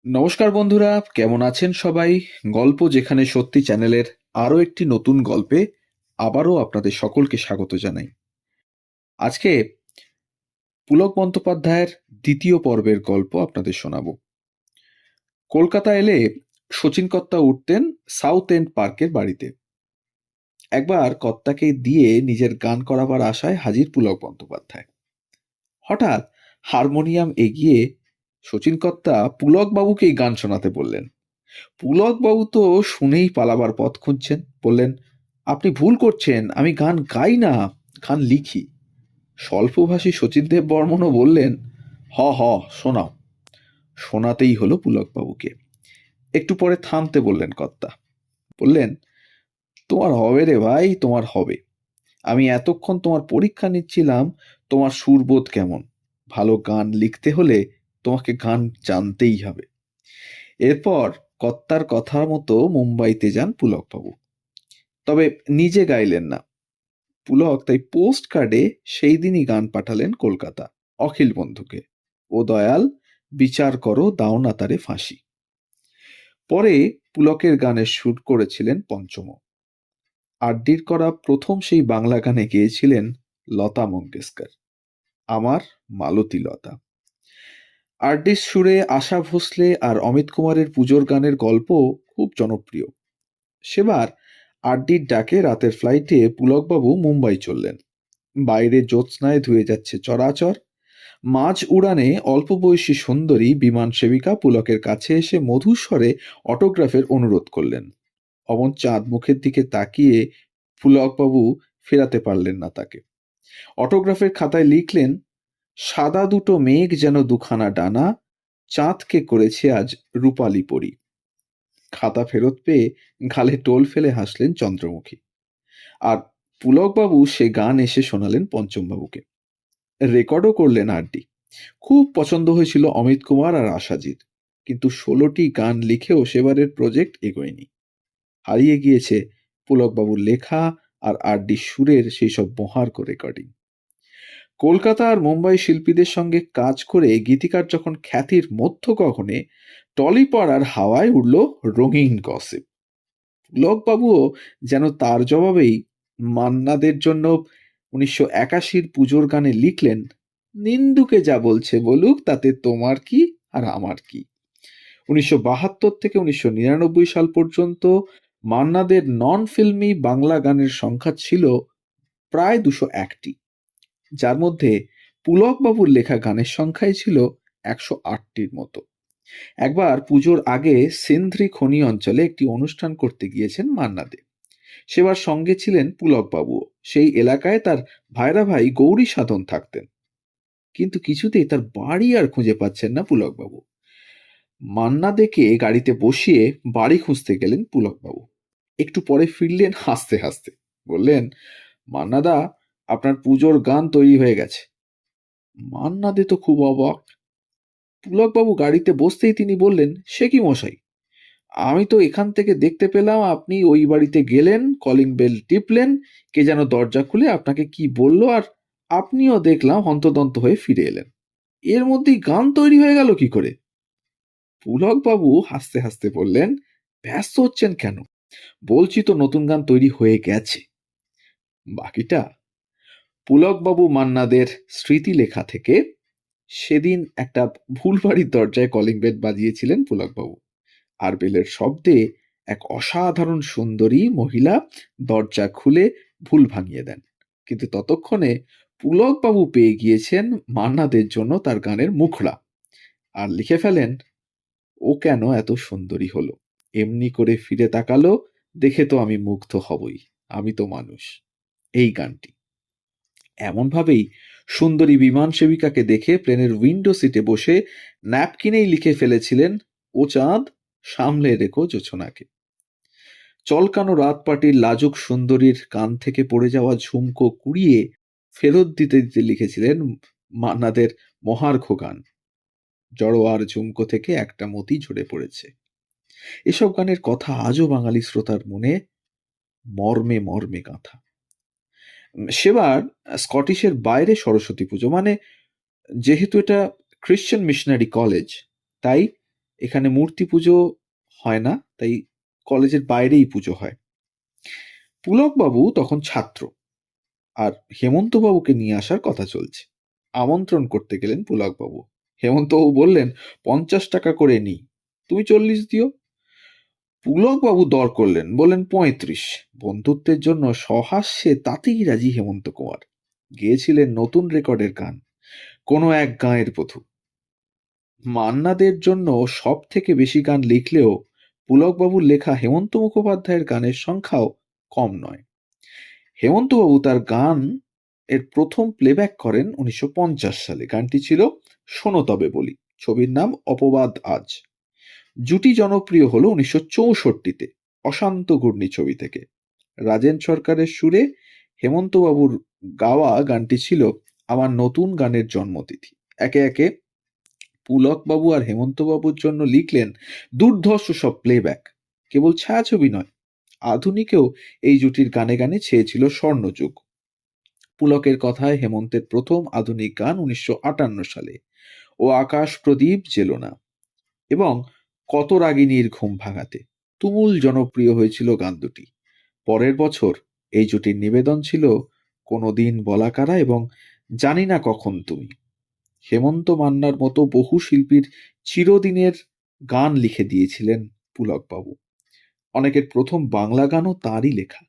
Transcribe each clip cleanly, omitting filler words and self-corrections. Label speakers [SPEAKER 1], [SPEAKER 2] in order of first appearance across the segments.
[SPEAKER 1] নমস্কার বন্ধুরা, কেমন আছেন সবাই? গল্প যেখানে সত্যি চ্যানেলের আরও একটি নতুন গল্পে আবারও আপনাদের সকলকে স্বাগত জানাই। আজকে পুলক বন্দ্যোপাধ্যায়ের দ্বিতীয় পর্বের গল্প আপনাদের শোনাবো। কলকাতা এলে শচীন কর্তা উঠতেন সাউথ এন্ড পার্কের বাড়িতে। একবার কর্তাকে দিয়ে নিজের গান করাবার আশায় হাজির পুলক বন্দ্যোপাধ্যায়। হঠাৎ হারমোনিয়াম এগিয়ে শচীন কর্তা পুলক বাবুকেই গান শোনাতে বললেন। পুলকবাবু তো শুনেই পালাবার পথ খুঁজছেন। বললেন, আপনি ভুল করছেন, আমি গান গাই না, গান লিখি। স্বল্পভাষী শচীনদেব বর্মনও বললেন, হ হ, শোনাও। শোনাতেই হলো পুলকবাবুকে। একটু পরে থামতে বললেন কর্তা। বললেন, তোমার হবে রে ভাই, তোমার হবে। আমি এতক্ষণ তোমার পরীক্ষা নিচ্ছিলাম, তোমার সুরবোধ কেমন। ভালো গান লিখতে হলে তোমাকে গান জানতেই হবে। এরপর কর্তার কথা মতো মুম্বাইতে যান পুলকবাবু। তবে নিজে গাইলেন না। পুলক তাই পোস্ট কার্ডে সেই দিনই গান পাঠালেন কলকাতা অখিল বন্ধুকে। ও দয়াল, বিচার করো, দাও না তারে ফাঁসি। পরে পুলকের গানের সুর করেছিলেন পঞ্চম। আরডির করা প্রথম সেই বাংলা গানে গেয়েছিলেন লতা মঙ্গেশকর, আমার মালতী লতা। আরডির সুরে আশা ভোসলে আর অমিত কুমারের পুজোর গানের গল্প খুব জনপ্রিয়। সেবার আরডির ডাকে রাতের ফ্লাইটে পুলকবাবু মুম্বাই চললেন। বাইরে জ্যোৎস্নায় ধুয়ে যাচ্ছে চরাচর। মাঝ উড়ানে অল্প বয়সী সুন্দরী বিমান সেবিকা পুলকের কাছে এসে মধুর স্বরে অটোগ্রাফের অনুরোধ করলেন। অমন চাঁদ মুখের দিকে তাকিয়ে পুলকবাবু ফেরাতে পারলেন না তাকে। অটোগ্রাফের খাতায় লিখলেন, সাদা দুটো মেঘ যেন দুখানা ডানা, চাঁদকে করেছে আজ রূপালি পরি। খাতা ফেরত পেয়ে গালে টোল ফেলে হাসলেন চন্দ্রমুখী। আর পুলকবাবু সে গান এসে শোনালেন পঞ্চমবাবুকে। রেকর্ডও করলেন আরডি। খুব পছন্দ হয়েছিল অমিত কুমার আর আশাজির। কিন্তু 16টি গান লিখেও সেবারের প্রজেক্ট এগোয়নি। হারিয়ে গিয়েছে পুলকবাবুর লেখা আর আরডি সুরের সেই সব মহার্ঘ রেকর্ডিং। কলকাতা আর মুম্বাই শিল্পীদের সঙ্গে কাজ করে গীতিকার যখন খ্যাতির মধ্য গগনে, টলিপাড়ার হাওয়ায় উঠল রঙিন গসিপ। পুলকবাবুও যেন তার জবাবেই মান্নাদের জন্য 1981 পুজোর গানে লিখলেন, নিন্দুকে যা বলছে বলুক, তাতে তোমার কি আর আমার কি। 1972 থেকে 1999 সাল পর্যন্ত মান্নাদের নন ফিল্মি বাংলা গানের সংখ্যা ছিল প্রায় 201টি, যার মধ্যে পুলকবাবুর লেখা গানের সংখ্যাই ছিল 108টির মতো। একবার পুজোর আগে সিন্ধ্রি খনি অঞ্চলে একটি অনুষ্ঠান করতে গিয়েছেন মান্না দে। সেবার সঙ্গে ছিলেন পুলকবাবুও। সেই এলাকায় তার ভাইরা ভাই গৌরী সাধন থাকতেন। কিন্তু কিছুতেই তার বাড়ি আর খুঁজে পাচ্ছেন না পুলকবাবু। মান্না দেকে গাড়িতে বসিয়ে বাড়ি খুঁজতে গেলেন পুলকবাবু। একটু পরে ফিরলেন হাসতে হাসতে। বললেন, মান্নাদা, আপনার পুজোর গান তৈরি হয়ে গেছে। মান্না দে তো খুব অবাক। পুলকবাবু গাড়িতে বসতেই তিনি বললেন, সে কি মশাই, আমি তো এখান থেকে দেখতে পেলাম আপনি ওই বাড়িতে গেলেন, কলিং বেল টিপলেন, কে যেন দরজা খুলে আপনাকে কি বলল, আর আপনিও দেখলাম হন্তদন্ত হয়ে ফিরে এলেন। এর মধ্যেই গান তৈরি হয়ে গেল কি করে? পুলকবাবু হাসতে হাসতে বললেন, ব্যস্ত হচ্ছেন কেন? বলছি তো নতুন গান তৈরি হয়ে গেছে। বাকিটা পুলকবাবু মান্নাদের স্মৃতিলেখা থেকে। সেদিন একটা ভুলবাড়ির দরজায় কলিং বেল বাজিয়েছিলেন পুলকবাবু। আর বেলের শব্দে এক অসাধারণ সুন্দরী মহিলা দরজা খুলে ভুল ভাঙিয়ে দেন। কিন্তু ততক্ষণে পুলকবাবু পেয়ে গিয়েছেন মান্নাদের জন্য তার গানের মুখড়া। আর লিখে ফেলেন, ও কেন এত সুন্দরী হলো, এমনি করে ফিরে তাকালো, দেখে তো আমি মুগ্ধ হবই, আমি তো মানুষ। এই গানটি এমনভাবেই সুন্দরী বিমান সেবিকাকে দেখে প্লেনের উইন্ডো সিটে বসে ন্যাপকিনেই লিখে ফেলেছিলেন, ও চাঁদ, সামলে রেখো জোছনাকে। চলকানো রাত পার্টির লাজুক সুন্দরীর কান থেকে পড়ে যাওয়া ঝুমকো কুড়িয়ে ফেরত দিতে দিতে লিখেছিলেন মান্নাদের মহার্ঘ গান, জড়োয়ার ঝুমকো থেকে একটা মতি ঝরে পড়েছে। এসব গানের কথা আজও বাঙালি শ্রোতার মনে মর্মে মর্মে গাঁথা। সেবার স্কটিশের বাইরে সরস্বতী পুজো, মানে যেহেতু এটা খ্রিশ্চান মিশনারি কলেজ, তাই এখানে মূর্তি পুজো হয় না, তাই কলেজের বাইরেই পুজো হয়। পুলকবাবু তখন ছাত্র, আর হেমন্তবাবুকে নিয়ে আসার কথা চলছে। আমন্ত্রণ করতে গেলেন পুলকবাবু। হেমন্তবাবু বললেন, 50 টাকা করে নিই, তুমি 40 দিও। পুলকবাবু দর করলেন, বললেন 35। বন্ধুত্বের জন্য সহাস্যে তাতেই রাজি হেমন্ত কুমার। গেয়েছিলেন নতুন রেকর্ডের গান, কোনো এক গাঁয়ের বধূ। মান্নাদের জন্য সব থেকে বেশি গান লিখলেও পুলকবাবুর লেখা হেমন্ত মুখোপাধ্যায়ের গানের সংখ্যাও কম নয়। হেমন্তবাবু তার গান এর প্রথম প্লেব্যাক করেন 1950 সালে। গানটি ছিল শোনো তবে বলি, ছবির নাম অপবাদ আজ। জুটি জনপ্রিয় হলো 1964-তে অশান্ত ঘূর্ণি ছবি থেকে। রাজেন সরকারের সুরে হেমন্তবাবুর গাওয়া গানটি ছিল আমার নতুন গানের জন্মতিথি। একে একে পুলকবাবু আর হেমন্তবাবুর জন্য লিখলেন দুর্ধর্ষ সব প্লেব্যাক। কেবল ছায়াছবি নয়, আধুনিকেও এই জুটির গানে গানে ছেয়েছিল স্বর্ণযুগ। পুলকের কথায় হেমন্তের প্রথম আধুনিক গান 1958 সালে ও আকাশ প্রদীপ জেলো না এবং কত রাগিনীর ঘুম ভাঙাতে তুমুল জনপ্রিয় হয়েছিল গান দুটি। পরের বছর এই জুটির নিবেদন ছিল কোনোদিন বলাকারা এবং জানি না কখন তুমি। হেমন্ত মান্নার মতো বহু শিল্পীর চিরদিনের গান লিখে দিয়েছিলেন পুলকবাবু। অনেকের প্রথম বাংলা গানও তাঁরই লেখা।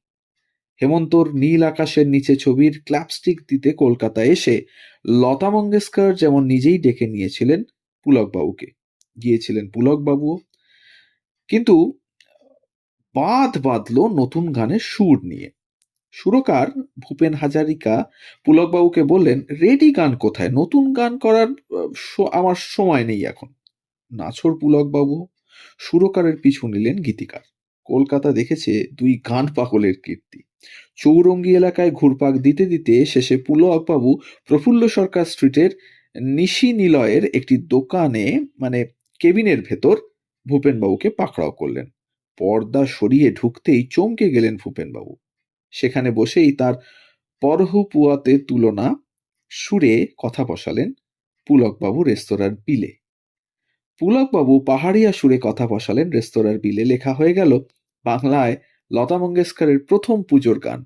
[SPEAKER 1] হেমন্তর নীল আকাশের নিচে ছবির ক্ল্যাপস্টিক দিতে কলকাতায় এসে লতা মঙ্গেশকর যেমন নিজেই ডেকে নিয়েছিলেন পুলকবাবুকে, গিয়েছিলেন পুলকবাবুও। কিন্তু বাঁধ বাঁধলো নতুন গানের সুর নিয়ে। সুরকার ভূপেন হাজারিকা পুলকবাবুকে বললেন, রেডি গান কোথায়, নতুন গান করার আমার সময় নেই এখন। নাছোড় পুলকবাবু সুরকারের পিছু নিলেন গীতিকার। কলকাতা দেখেছে দুই গান পাগলের কীর্তি। চৌরঙ্গি এলাকায় ঘুরপাক দিতে দিতে শেষে পুলকবাবু প্রফুল্ল সরকার স্ট্রিটের নিশি নিলয়ের একটি দোকানে, মানে কেবিনের ভেতর ভূপেনবাবুকে পাকড়াও করলেন। পর্দা সরিয়ে ঢুকতেই চমকে গেলেন ভূপেনবাবু। সেখানে বসেই তার পরহু পুয়াতে তুলনা সুরে কথা বসালেন পুলকবাবু রেস্তোরাঁর বিলে। পুলকবাবু পাহাড়িয়া সুরে কথা বসালেন রেস্তোরাঁর বিলে। লেখা হয়ে গেল বাংলায় লতা মঙ্গেশকরের প্রথম পুজোর গান,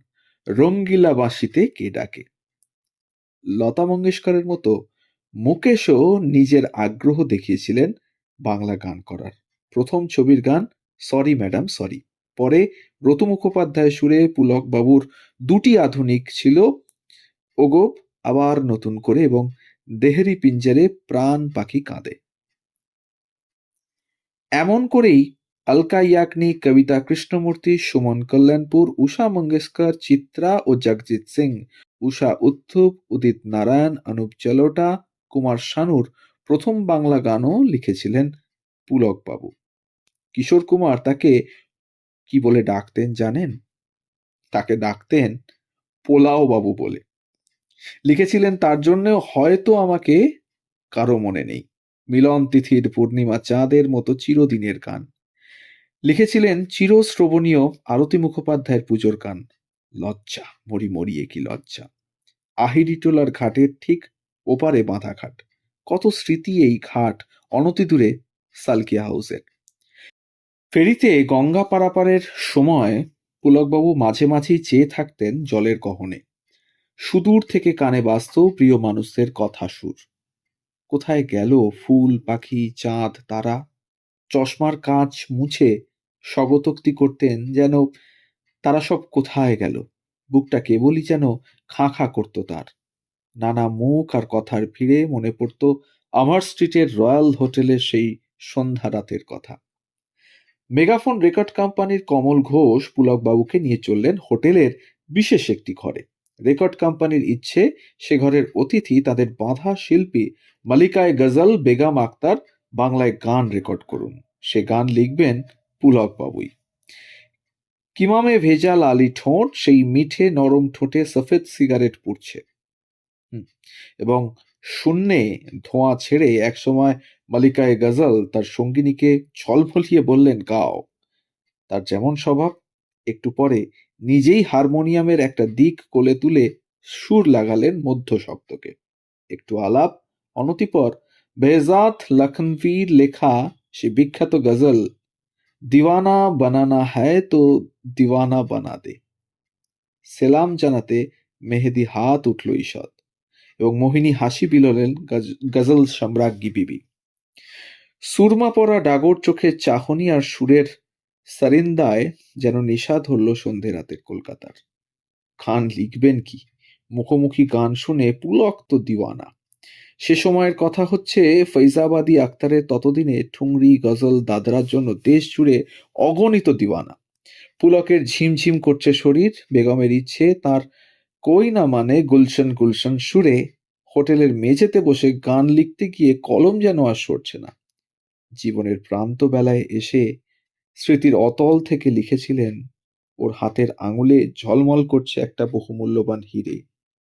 [SPEAKER 1] রঙ্গিলা বাঁশিতে কে ডাকে। লতা মঙ্গেশকরের মতো মুকেশও নিজের আগ্রহ দেখিয়েছিলেন বাংলা গান করার। প্রথম ছবির গান সরি ম্যাডাম সরি। পরে ব্রত মুখোপাধ্যায় সুরে পুলকবাবুর দুটি আধুনিক ছিল, ওগো আবার নতুন করে এবং দেহেরি পিঞ্জারে প্রাণ পাখি কাঁদে। এমন করেই অলকা ইয়াগনিক, কবিতা কৃষ্ণমূর্তি, সুমন কল্যাণপুর, উষা মঙ্গেশকর, চিত্রা ও জগজিৎ সিং, উষা উত্থুপ, উদিত নারায়ণ, অনুপ জলোটা, কুমার শানুর প্রথম বাংলা গানও লিখেছিলেন পুলকবাবু। কিশোর কুমার তাকে কি বলে ডাকতেন জানেন? তাকে ডাকতেন পোলাও বাবু বলে। লিখেছিলেন তার জন্য হয়তো আমাকে কারো মনে নেই, মিলন তিথির পূর্ণিমা চাঁদের মতো চিরদিনের গান। লিখেছিলেন চিরশ্রবণীয় আরতি মুখোপাধ্যায়ের পুজোর গান, লজ্জা মরি মরিয়ে কি লজ্জা, আহিরিটোলার ঘাটের ঠিক ওপারে বাঁধা ঘাট। কত স্মৃতি এই ঘাট অনতিদূরে সালকিয়া হাউসের। ফেরিতে গঙ্গা পারাপারের সময় পুলকবাবু মাঝে মাঝেই চেয়ে থাকতেন জলের গহনে। সুদূর থেকে কানে বাজত প্রিয় মানুষদের কথা সুর। কোথায় গেল ফুল, পাখি, চাঁদ, তারা? চশমার কাঁচ মুছে স্বগতোক্তি করতেন, যেন তারা সব কোথায় গেল। বুকটা কেবলই যেন খাঁ খাঁ করত তার। নানা মুখ আর কথার ভিড়ে মনে পড়ত আমার স্ট্রিটের রয়্যাল হোটেলের সেই সন্ধ্যা রাতের কথা। মেগাফোন রেকর্ড কোম্পানির কমল ঘোষ পুলকবাবুকে নিয়ে চললেন হোটেলের বিশেষ একটি ঘরে। রেকর্ড কোম্পানির ইচ্ছে সে ঘরের অতিথি তাদের বাঁধা শিল্পী মালিকায় গজল বেগম আক্তার বাংলায় গান রেকর্ড করুন। সে গান লিখবেন পুলকবাবুই। কিমামে ভেজা লালি ঠোঁট, সেই মিঠে নরম ঠোঁটে সফেদ সিগারেট পুড়ছে এবং শূন্যে ধোঁয়া ছেড়ে একসময় মালিকায় গজল তার সঙ্গিনীকে ছলফলিয়ে বললেন, গাও। তার যেমন স্বভাব, একটু পরে নিজেই হারমোনিয়ামের একটা দিক কোলে তুলে সুর লাগালেন মধ্য সপ্তকে। একটু আলাপ, অনতিপর বেহজাত লখনভীর লেখা সে বিখ্যাত গজল দিওয়ানা বানানা হ্যায় তো দিওয়ানা বানা দে। সেলাম জানাতে মেহেদি হাত উঠল ঈষৎ এবং মোহিনী হাসি বিলোলেন গজল সম্রাজ্ঞী বিবি। সুরমা পরা ডাগর চোখের চাহনি আর সুরের সারিন্দায় যেন নেশা ধরল সন্ধে রাতের কলকাতার। খান লিখবেন কি? মুখোমুখি গান শুনে পুলক তো দিওয়ানা। সে সময়ের কথা হচ্ছে, ফৈজাবাদী আক্তারের ততদিনে ঠুংরি গজল দাদরার জন্য দেশ জুড়ে অগণিত দিওয়ানা। পুলকের ঝিমঝিম করছে শরীর, বেগমের ইচ্ছে তার কই না মানে গুলশন গুলশন সুরে হোটেলের মেঝেতে বসে গান লিখতে গিয়ে কলম যেন আর সরছে না। জীবনের প্রান্ত বেলায় এসে স্মৃতির অতল থেকে লিখেছিলেন, ওর হাতের আঙুলে ঝলমল করছে একটা বহুমূল্যবান হিরে,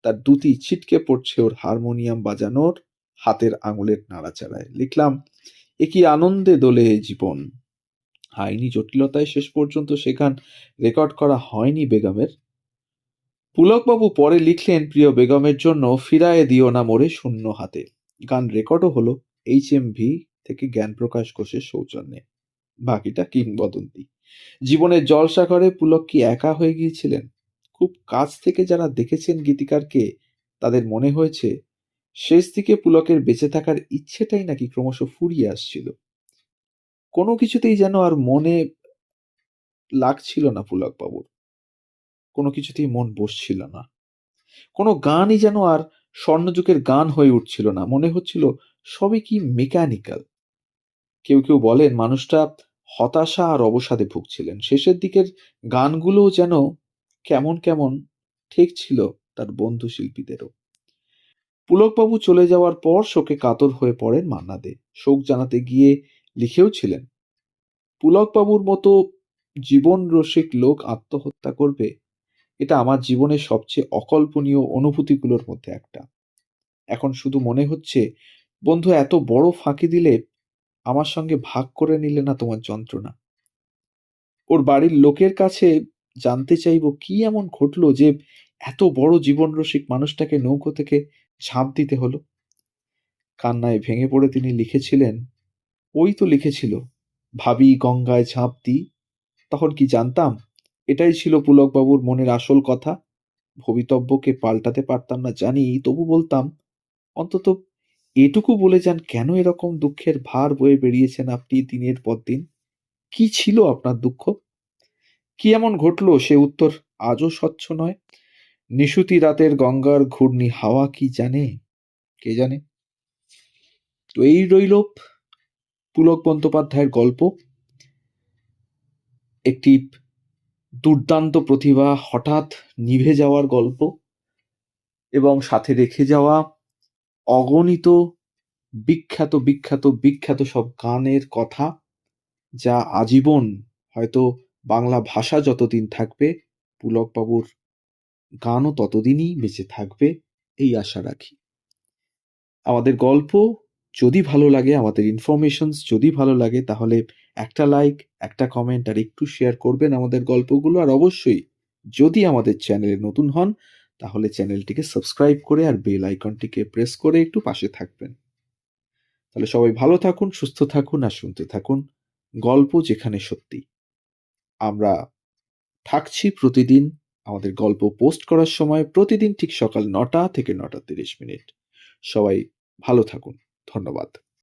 [SPEAKER 1] তার দুটি ছিটকে পড়ছে ওর হারমোনিয়াম বাজানোর হাতের আঙুলের নাড়াচাড়ায়। লিখলাম, এ কি আনন্দে দোলে জীবন। আইনি জটিলতায় শেষ পর্যন্ত সে গান রেকর্ড করা হয়নি বেগমের। পুলকবাবু পরে লিখলেন, প্রিয় বেগমের জন্য ফিরায়ে দিও না মোরে শূন্য হাতে। গান রেকর্ডও হলো HMV থেকে জ্ঞানপ্রকাশ ঘোষের সৌজন্যে। বাকিটা কিংবদন্তি। জীবনের জলসাগরে পুলক কি একা হয়ে গিয়েছিলেন? খুব কাছ থেকে যারা দেখেছেন গীতিকারকে তাদের মনে হয়েছে শেষ দিকে পুলকের বেঁচে থাকার ইচ্ছেটাই নাকি ক্রমশ ফুরিয়ে আসছিল। কোনো কিছুতেই যেন আর মনে লাগছিল না পুলকবাবুর। কোনো কিছুতেই মন বসছিল না। কোনো গানই যেন আর স্বর্ণযুগের গান হয়ে উঠছিল না। মনে হচ্ছিল সবই কি মেকানিক্যাল। কেউ কেউ বলেন মানুষটা হতাশা আর অবসাদে ভুগছিলেন। শেষের দিকের গানগুলোও যেন কেমন কেমন ঠেকছিল তার বন্ধু শিল্পীদেরও। পুলকবাবু চলে যাওয়ার পর শোকে কাতর হয়ে পড়েন মান্না দে। শোক জানাতে গিয়ে লিখেও ছিলেন, পুলকবাবুর মতো জীবন রসিক লোক আত্মহত্যা করবে, এটা আমার জীবনের সবচেয়ে অকল্পনীয় অনুভূতিগুলোর মধ্যে একটা। এখন শুধু মনে হচ্ছে, বন্ধু এত বড় ফাঁকি দিলে আমার সঙ্গে ভাগ করে নিলে না তোমার যন্ত্রণা। ওর বাড়ির লোকের কাছে জানতে চাইবো কি এমন ঘটলো যে এত বড় জীবনরসিক মানুষটাকে নৌকো থেকে ঝাঁপ দিতে হলো। কান্নায় ভেঙে পড়ে তিনি লিখেছিলেন, ওই তো লিখেছিল, ভাবি গঙ্গায় ঝাঁপ দিই। তখন কি জানতাম এটাই ছিল পুলকবাবুর মনের আসল কথা। ভবিতব্যকে পাল্টাতে পারতাম না জানি, তবু বলতাম, অন্তত এটুকু বলে যান কেন এরকম দুঃখের ভার বয়ে বেরিয়েছেন আপনি দিনের পর দিন। কি ছিল আপনার দুঃখ? কি এমন ঘটল সে উত্তর আজও স্বচ্ছ নয়। নিশুতি রাতের গঙ্গার ঘূর্ণি হাওয়া কি জানে, কে জানে। তো এই রইল পুলক বন্দ্যোপাধ্যায়ের গল্প। একটি দুর্দান্ত প্রতিভা হঠাৎ নিভে যাওয়ার গল্প এবং সাথে রেখে যাওয়া অগণিত বিখ্যাত বিখ্যাত বিখ্যাত সব গানের কথা, যা আজীবন হয়তো বাংলা ভাষা যতদিন থাকবে পুলকবাবুর গানও ততদিনই বেঁচে থাকবে, এই আশা রাখি। আমাদের গল্প যদি ভালো লাগে, আমাদের ইনফরমেশনস যদি ভালো লাগে, তাহলে একটা লাইক, একটা কমেন্ট আর একটু শেয়ার করবেন আমাদের গল্পগুলো। আর অবশ্যই যদি আমাদের চ্যানেলে নতুন হন তাহলে চ্যানেলটিকে সাবস্ক্রাইব করে আর বেল আইকনটিকে প্রেস করে একটু পাশে থাকবেন। তাহলে সবাই ভালো থাকুন, সুস্থ থাকুন আর শুনতে থাকুন গল্প যেখানে সত্যি। আমরা থাকছি প্রতিদিন আমাদের গল্প পোস্ট করার সময়, প্রতিদিন ঠিক সকাল 9টা থেকে 9টা 30 মিনিট। সবাই ভালো থাকুন। ধন্যবাদ।